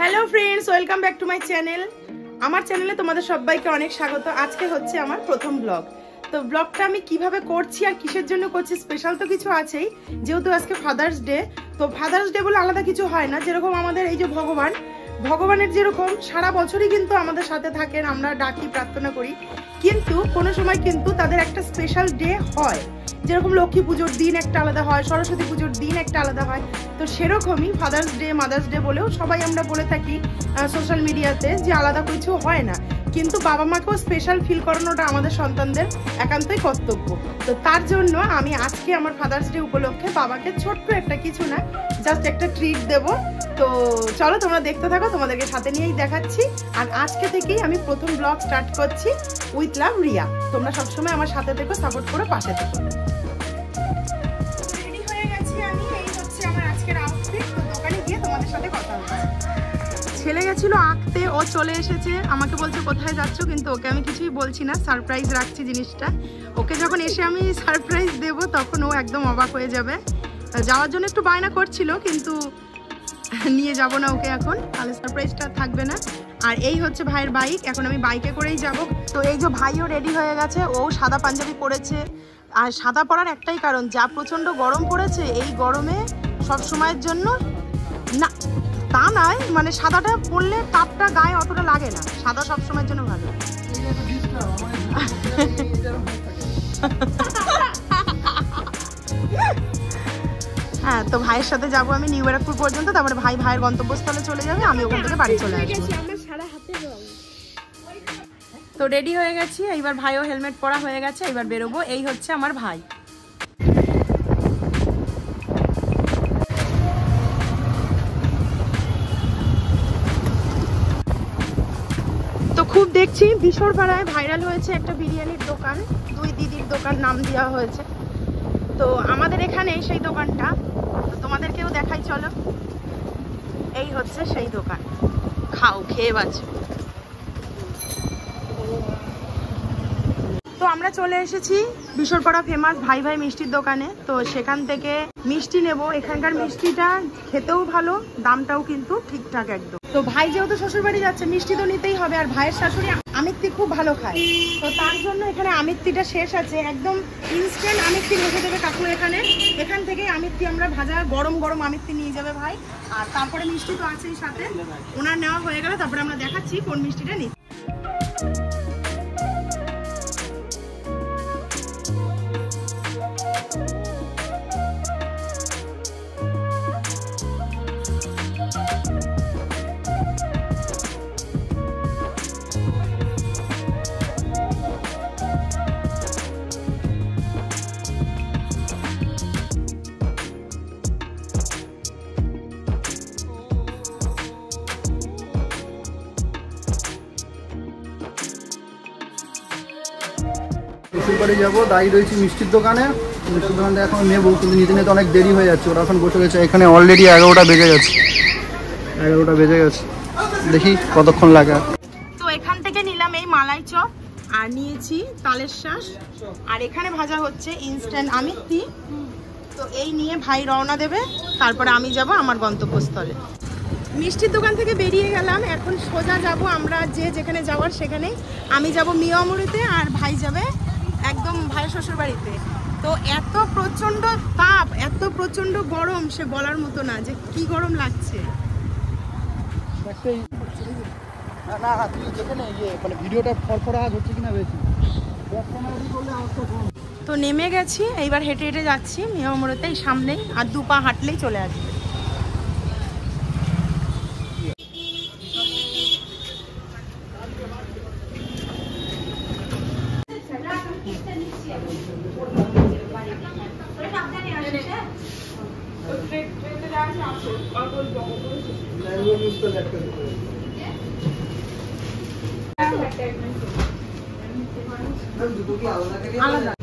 Hello friends, welcome back to my channel. আমার চ্যানেলে তোমাদের সবাইকে অনেক স্বাগত। আজকে হচ্ছে আমার প্রথম ব্লগ। তো ব্লগটা আমি কিভাবে করছি আর কিসের জন্য করছি, স্পেশাল তো কিছু আছেই, যেহেতু আজকে ফাদার্স ডে। তো ফাদার্স ডে বলে আলাদা কিছু হয় না, যেরকম আমাদের এই যে ভগবানের যেরকম সারা বছরই কিন্তু আমাদের সাথে থাকেন, আমরা ডাকি প্রার্থনা করি, কিন্তু কোনো সময় কিন্তু তাদের একটা স্পেশাল ডে হয়, যেরকম লক্ষ্মী পুজোর দিন একটা আলাদা হয়, সরস্বতী পুজোর দিন একটা আলাদা হয়। তো সেরকমই ফাদার্স ডে, মাদার্স ডে বলেও সবাই আমরা বলে থাকি সোশ্যাল মিডিয়াতে, যে আলাদা কিছু হয় না, কিন্তু বাবা মাকেও স্পেশাল ফিল করানোটা আমাদের সন্তানদের একান্তই কর্তব্য। তো তার জন্য আমি আজকে আমার ফাদার্স ডে উপলক্ষে বাবাকে ছোট্ট একটা কিছু না, জাস্ট একটা ট্রিট দেব। তো চলো তোমরা দেখতে থাকো, তোমাদেরকে সাথে নিয়েই দেখাচ্ছি। আর আজকে থেকেই আমি প্রথম ব্লগ স্টার্ট করছি উইথ লাভ রিয়া। তোমরা সবসময় আমার সাথে থেকো, সাপোর্ট করো, পাশে থেকো। রেডি হয়ে গেছি আমি, এই হচ্ছে আমার আজকের আউটফিট। তো দোকানে গিয়ে তোমাদের সাথে কথা বলছি। ছেলে গেছিল আঁকতে, ও চলে এসেছে, আমাকে বলছে কোথায় যাচ্ছ, কিন্তু ওকে আমি কিছুই বলছি না, সারপ্রাইজ রাখছি জিনিসটা। ওকে যখন এসে আমি সারপ্রাইজ দেব তখন ও একদম অবাক হয়ে যাবে। যাওয়ার জন্য একটু বায়না করছিল, কিন্তু নিয়ে যাব না ওকে এখন, তাহলে সারপ্রাইজটা থাকবে না। আর এই হচ্ছে ভাইয়ের বাইক, এখন আমি বাইকে করেই যাব। তো এই যে ভাইও রেডি হয়ে গেছে, ও সাদা পাঞ্জাবি পরেছে। আর সাদা পরার একটাই কারণ, যা প্রচণ্ড গরম পড়েছে, এই গরমে সব সময়ের জন্য না, তা নয়, মানে সাদাটা পরলে তাপটা গায়ে অতটা লাগে না, সাদা সব সময়ের জন্য ভালো। হ্যাঁ, তো ভাইয়ের সাথে যাবো আমি নিউ ব্যারাকপুর পর্যন্ত, তারপরে ভাইয়ের গন্তব্যস্থলে চলে যাবে, আমি ওখান থেকে বাড়ি চলে আসবো। তো রেডি হয়ে গেছি, এইবার ভাইও হেলমেট পরা হয়ে গেছে, এইবার বেরোবো। এই হচ্ছে আমার ভাই। তো খুব দেখছি বিশরপাড়ায় ভাইরাল হয়েছে একটা বিরিয়ানির দোকান, দুই দিদির দোকান নাম দেওয়া হয়েছে। তো আমাদের এখানে সেই দোকানটা, তো তোমাদেরকেও দেখাই চলো। এই হচ্ছে সেই দোকান, খাও, খেয়ে বাঁচো। তো আমরা চলে এসেছি বিশরপাড়া ফেমাস ভাই ভাই মিষ্টির দোকানে। তো সেখান থেকে মিষ্টি নেব। এখানকার মিষ্টিটা খেতেও ভালো, দামটাও কিন্তু ঠিকঠাক একদম। তো ভাই যেহেতু শ্বশুর বাড়ি যাচ্ছে, মিষ্টি তো নিতেই হবে, আর ভাইয়ের শাশুড়ি আমিত্তি খুব ভালো খায়, তো তার জন্য এখানে আমিত্তিটা শেষ আছে, একদম ইনস্ট্যান্ট আমিত্তি ভেজে দেবে কাকু এখান থেকে আমিত্তি আমরা ভাজা গরম গরম আমিত্তি নিয়ে যাবে ভাই। আর তারপরে মিষ্টি তো আছেই সাথে, ওনার নেওয়া হয়ে গেলে তারপরে আমরা দেখাচ্ছি কোন মিষ্টিটা নিই। শ্বশুরবাড়ি যাবো, দাঁড়িয়ে রয়েছি মিষ্টির দোকানে। মিষ্টির দোকানটা এখন নেবো, কিন্তু নিতে নিতে অনেক দেরি হয়ে যাচ্ছে। ওরা এখন বসে গেছে, এখানে অলরেডি 11টা বেজে গেছে। দেখি কতক্ষণ লাগে। তো এখান থেকে নিলাম এই মালাই চপ, আর নিয়েছি তালের শাঁস, আর এখানে ভাজা হচ্ছে ইনস্ট্যান্ট আমিত্তি। তো এই নিয়ে ভাই রওনা দেবে, তারপরে আমি যাব আমার গন্তব্যস্থলে। মিষ্টির দোকান থেকে বেরিয়ে গেলাম, এখন সোজা যাব আমরা যেখানে যাওয়ার সেখানেই। আমি যাব মিয়ামুড়িতে, আর ভাই যাবে একদম ভাইয়ের শ্বশুর বাড়িতে। তো এত প্রচণ্ড তাপ, এত প্রচণ্ড গরম, সে বলার মতো না যে কি গরম লাগছে। তো নেমে গেছি, এইবার হেঁটে হেঁটে যাচ্ছি মিয়ামুড়িতে, এই সামনেই, আর 2 পা হাঁটলেই চলে আসবে। আলাদা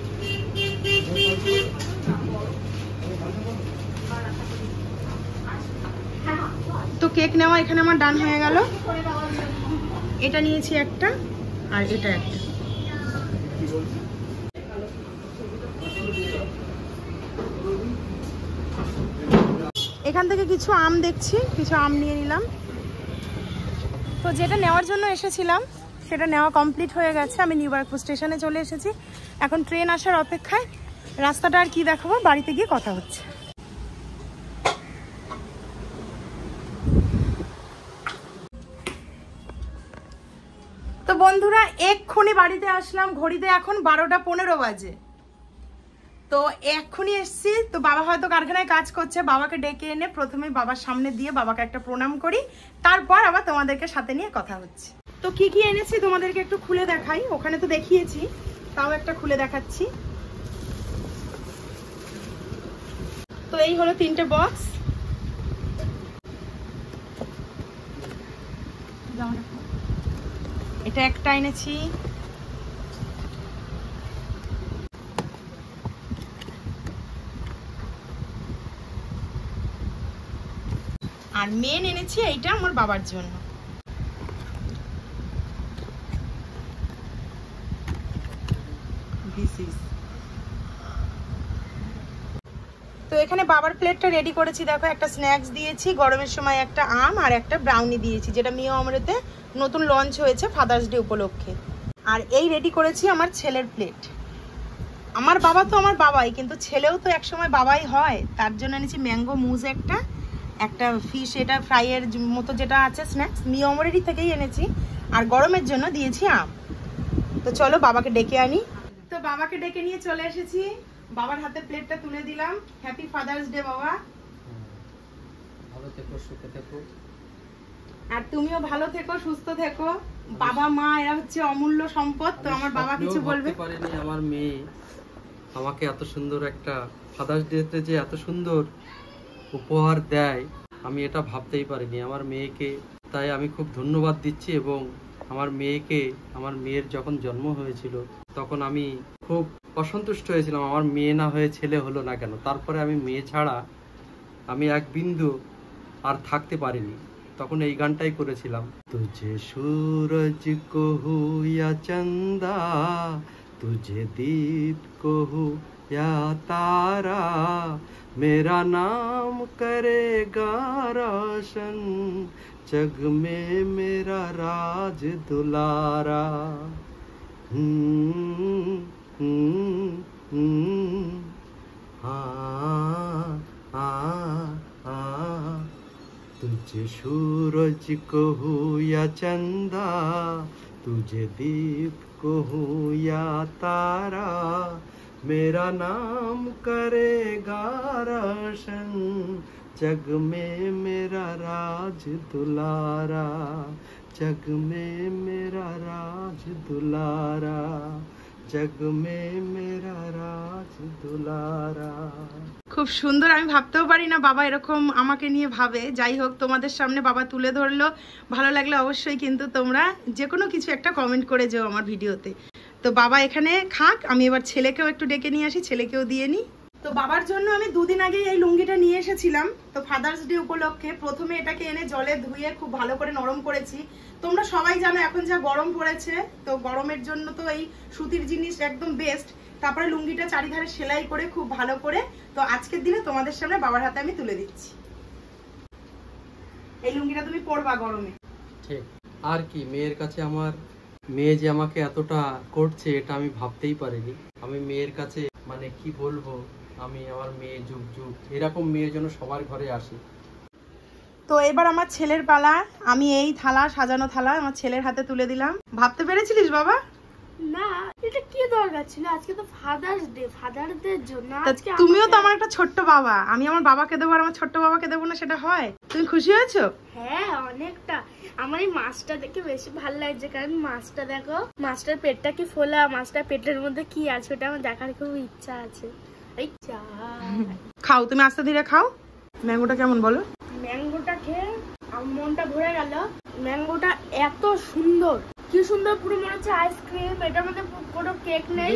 তো কেক নেওয়া এখানে আমার ডান হয়ে গেল। এটা নিয়েছি একটা, আর এটা একটা। এখান থেকে কিছু আম দেখছি, কিছু আম নিয়ে নিলাম। তো যেটা নেওয়ার জন্য এসেছিলাম সেটা নেওয়া কমপ্লিট হয়ে গেছে। আমি নিউ ব্যারাকপুর স্টেশনে চলে এসেছি, এখন ট্রেন আসার অপেক্ষায়। রাস্তাটা আর কি দেখাবো, বাড়িতে গিয়ে কথা হচ্ছে। তো বন্ধুরা এক্ষুনি বাড়িতে আসলাম, ঘড়িতে এখন 12টা 15 বাজে। তো এক্ষুনি এসছি। তো বাবা হয়তো কারখানায় কাজ করছে, বাবাকে ডেকে এনে প্রথমে বাবার সামনে দিয়ে বাবাকে একটা প্রণাম করি, তারপর আবার তোমাদেরকে সাথে নিয়ে কথা হচ্ছে। তো কি কি এনেছি তোমাদেরকে একটু খুলে দেখাই, ওখানে তো দেখিয়েছি, তাও একটা খুলে দেখাচ্ছি। তো এই হলো 3টে বক্স। এটা একটা এনেছি, আর মেন এনেছি এইটা আমার বাবার জন্য। তো এখানে বাবার প্লেটটা রেডি করেছি, দেখো একটা স্ন্যাক্স দিয়েছি, গরমের সময় একটা আম আর একটা ব্রাউনি দিয়েছি, যেটা মিও অমৃতে নতুন লঞ্চ হয়েছে ফাদার্স ডে উপলক্ষে। আর এই রেডি করেছি আমার ছেলের প্লেট। আমার বাবা তো আমার বাবাই, কিন্তু ছেলেও তো একসময় বাবাই হয়, তার জন্য এনেছি ম্যাঙ্গো মুজ একটা ফিশ, এটা ফ্রাইয়ের মতো যেটা আছে স্ন্যাক্স, মিও অমরেরই থেকেই এনেছি। আর গরমের জন্য দিয়েছি আম। তো চলো বাবাকে ডেকে আনি। তো বাবাকে ডেকে নিয়ে চলে এসেছি, বাবার হাতে প্লেটটা তুলে দিলাম। হ্যাপি ফাদার্স ডে বাবা, ভালো থেকো, সুখে থেকো। আর তুমিও ভালো থেকো, সুস্থ থেকো। বাবা মা এরা হচ্ছে অমূল্য সম্পদ। তো আমার বাবা কিছু বলবে? পারিনি আমার মেয়ে আমাকে এত সুন্দর একটা ফাদার্স ডেতে যে এত সুন্দর উপহার দেয়, আমি এটা ভাবতেই পারিনি আমার মেয়েকে। তাই আমি খুব ধন্যবাদ দিচ্ছি। এবং আমার মেয়ের যখন জন্ম হয়েছিল তখন আমি খুব অসন্তুষ্ট হয়েছিলাম, আমার মেয়ে না হয়ে ছেলে হলো না কেন। তারপরে আমি মেয়ে ছাড়া আমি এক বিন্দু আর থাকতে পারিনি, তখন এই গানটাই করেছিলাম। তুঝে সূরজ কহু ইয়া চন্দা, तुझे दीप कहूँ या तारा, मेरा नाम करेगा रोशन, जग में मेरा राज दुलारा। तुझे सूरज कहूँ या चंदा, तुझे दीप कहूँ या तारा, मेरा नाम करेगा रोशन, जग में मेरा राज दुलारा, जग में मेरा राज दुलारा, जग में मेरा राज दुलारा। খুব সুন্দর, আমি ভাবতেও পারি না বাবা এরকম আমাকে নিয়ে ভাবে। যাই হোক, তোমাদের সামনে বাবা তুলে ধরলো, ভালো লাগলে অবশ্যই কিন্তু তোমরা যে কোনো কিছু একটা কমেন্ট করে যেও আমার ভিডিওতে। তো বাবা এখানে খাক, আমি এবার ছেলেকেও একটু ডেকে নিয়ে আসি, ছেলেকেও দিয়ে নিই। তো বাবার জন্য আমি 2 দিন আগে এই লুঙ্গিটা নিয়ে এসেছিলাম। তো ফাদার্স ডে উপলক্ষে প্রথমে এটাকে এনে জলে ধুয়ে খুব ভালো করে নরম করেছি। তোমরা সবাই জানো এখন যা গরম পড়েছে, তো গরমের জন্য তো এই সুতির জিনিস একদম বেস্ট। তারপরে লুঙ্গিটা চারিধারে সেলাই করে খুব ভালো করে তো আজকের দিনে তোমাদের সামনে বাবার হাতে আমি তুলে দিচ্ছি। এই লুঙ্গিটা তুমি পরবা গরমে। ঠিক, আর কি মেয়ের কাছে আমার মেয়ে যে আমাকে এতটা করছে এটা আমি ভাবতেই পারিনি। আমি মেয়ের কাছে মানে কি বলবো, আমি আমার মেয়ে যুগ যুগ এরকম মেয়ের জন্য সবার ঘরে আসি। তো এবার আমার ছেলের পালা, আমি এই থালা, সাজানো থালা আমার ছেলের হাতে তুলে দিলাম। ভাবতে পেরেছিলিস বাবা? না, এটা কি দরকার ছিল? আজকে তো ফাদার্স ডে, ফাদারদের জন্য। আজকে তুমিও তো আমার একটা ছোট্ট বাবা, আমি আমার বাবাকে দেবো আর আমার ছোট্ট বাবাকে দেবো না, সেটা হয়? তুমি খুশি হয়েছো? হ্যাঁ, অনেকটা। আমার এই মাছটা দেখে বেশি ভালো লাগছে, কারণ মাছটা দেখো, মাছটার পেটটা কি ফোলা, মাছটার পেটের মধ্যে কি আছে ওটা আমার দেখার খুব ইচ্ছা আছে। এই চা খাও, তুমি আস্তে ধীরে খাও। ম্যাঙ্গোটা কেমন বলো? ম্যাঙ্গোটা খেয়ে আমার মনটা ভরে গেল। ম্যাঙ্গোটা এত সুন্দর, কি সুন্দর, পুরো মনে হচ্ছে আইসক্রিম। এটার মধ্যে কোনো কেক নেই।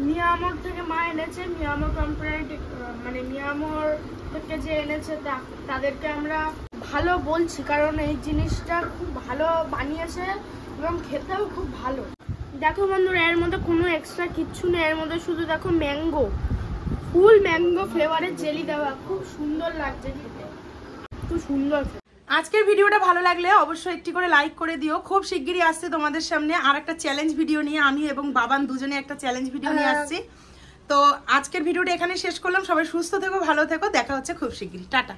মিয়ামর থেকে মা এনেছে, মিয়ামর কোম্পানি, মানে মিয়ামর থেকে যে এনেছে তাদেরকে আমরা ভালো বলছি, কারণ এই জিনিসটা খুব ভালো বানিয়েছে এবং খেতেও খুব ভালো। দেখো বন্ধুরা, এর মধ্যে কোনো এক্সট্রা কিচ্ছু নেই, এর মধ্যে শুধু দেখো ম্যাঙ্গো, ফুল ম্যাঙ্গো ফ্লেভারের জেলি দেওয়া, খুব সুন্দর লাগছে খেতে, খুব সুন্দর। আজকের ভিডিওটা ভালো লাগলে অবশ্যই একটি করে লাইক করে দিও। খুব শিগগিরই আসছে তোমাদের সামনে আর একটা চ্যালেঞ্জ ভিডিও নিয়ে, আমি এবং বাবান দুজনে একটা চ্যালেঞ্জ ভিডিও নিয়ে আসছি। তো আজকের ভিডিওটা এখানে শেষ করলাম। সবাই সুস্থ থেকো, ভালো থেকো, দেখা হচ্ছে খুব শিগগিরই। টাটা।